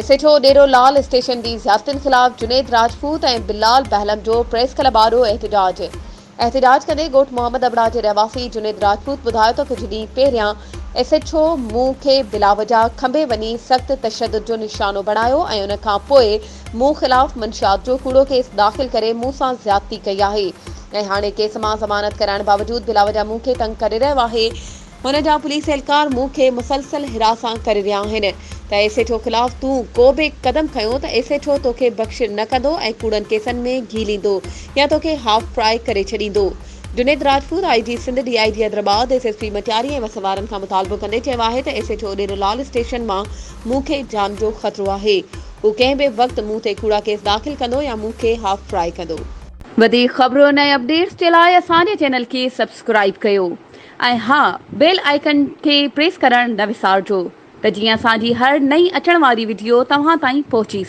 SHO डेरोलाल station की ज़ाब्तनि ख़िलाफ़ जुनेद राजपूत और बिलाल बहलम जो प्रेस क्लब आरो एहतजाज कंदे ॻोठ मोहम्मद अबड़ा के रहवासी जुनेद राजपूत ॿुधायो तो कुछ ॾींहं पहिरियां SHO मूं खे बिलावजा खंबे वञी सख़्त तशद्दुद जो निशानो बणायो ऐं उन खां पोइ मूं ख़िलाफ़ मंशियात जो कूड़ो केस दाख़िल करे मूं सां ज़्यादती कई आहे ऐं हाणे केस मां ज़मानत कराइण बावजूद बिलावजा मूं खे तंग करे रहियो आहे। हुन जा पुलिस एहलकार मूं खे मुसलसल हिरासां करे रहिया आहिनि त SHO ख़िलाफ़ तूं को बि क़दम खयो त SHO तोखे बख़्श न कंदो ऐं कूड़नि केसनि में घीलींदो या तोखे हाफ फ्राई करे छॾींदो। Junaid Rajput IG Sindh DIG Hyderabad SSP Matiari ऐं वसवारनि खां मुतालबो कंदे चयो आहे त SHO डेरोलाल स्टेशन मां मूं खे जान जो ख़तरो आहे। हू कंहिं बि वक़्तु मूं ते कूड़ा केस दाख़िल कंदो या मूं खे हाफ फ्राई कंदो। वधीक ख़बरुनि ऐं अपडेट्स जे लाइ असांजे चैनल खे सब्सक्राइब कयो ऐं हा बेल आइकन खे प्रेस करणु न विसारिजो त जीअं असांजी हर नई अचण वारी वीडियो तव्हां ताईं पहुची